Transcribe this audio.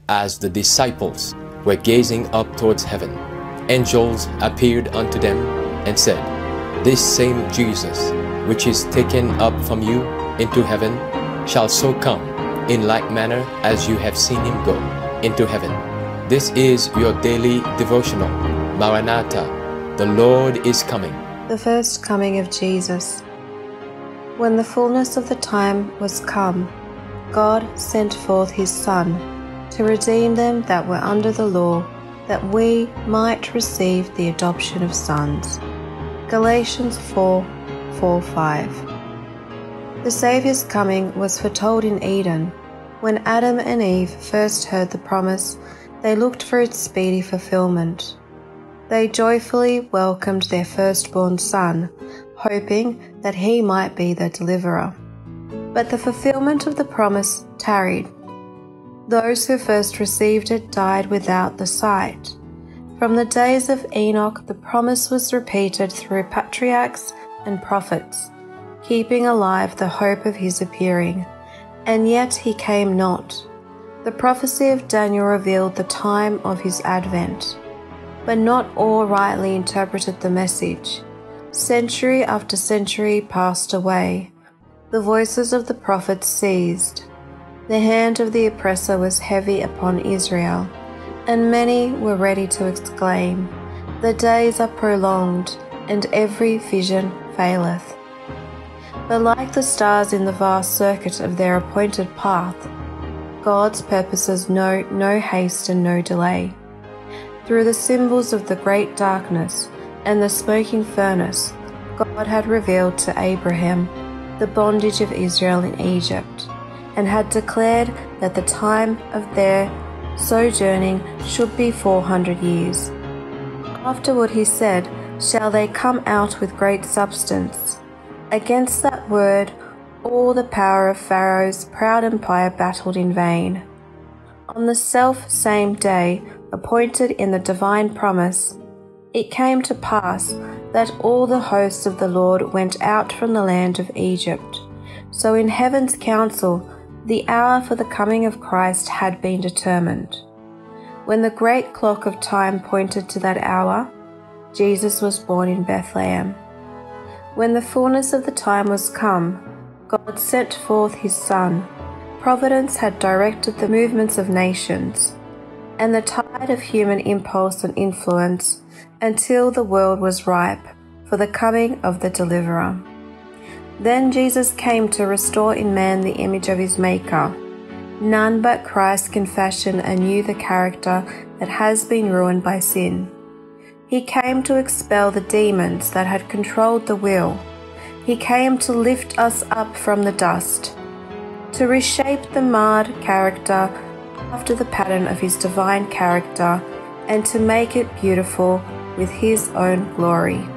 As the disciples were gazing up towards heaven, angels appeared unto them and said, This same Jesus, which is taken up from you into heaven, shall so come in like manner as you have seen him go into heaven. This is your daily devotional. Maranatha, the Lord is coming. The first coming of Jesus. When the fullness of the time was come, God sent forth his Son to redeem them that were under the law, that we might receive the adoption of sons. Galatians 4:4-5. The Saviour's coming was foretold in Eden. When Adam and Eve first heard the promise, they looked for its speedy fulfillment. They joyfully welcomed their firstborn son, hoping that he might be their deliverer. But the fulfillment of the promise tarried. Those who first received it died without the sight. From the days of Enoch, the promise was repeated through patriarchs and prophets, keeping alive the hope of his appearing. And yet he came not. The prophecy of Daniel revealed the time of his advent, but not all rightly interpreted the message. Century after century passed away. The voices of the prophets ceased. The hand of the oppressor was heavy upon Israel, and many were ready to exclaim, The days are prolonged, and every vision faileth. But like the stars in the vast circuit of their appointed path, God's purposes know no haste and no delay. Through the symbols of the great darkness and the smoking furnace, God had revealed to Abraham the bondage of Israel in Egypt, and had declared that the time of their sojourning should be 400 years. Afterward he said, Shall they come out with great substance? Against that word all the power of Pharaoh's proud empire battled in vain. On the self-same day appointed in the divine promise, it came to pass that all the hosts of the Lord went out from the land of Egypt. So in heaven's council the hour for the coming of Christ had been determined. When the great clock of time pointed to that hour, Jesus was born in Bethlehem. When the fullness of the time was come, God sent forth his Son. Providence had directed the movements of nations, and the tide of human impulse and influence, until the world was ripe for the coming of the Deliverer. Then Jesus came to restore in man the image of his Maker. None but Christ can fashion anew the character that has been ruined by sin. He came to expel the demons that had controlled the will. He came to lift us up from the dust, to reshape the marred character after the pattern of his divine character, and to make it beautiful with his own glory.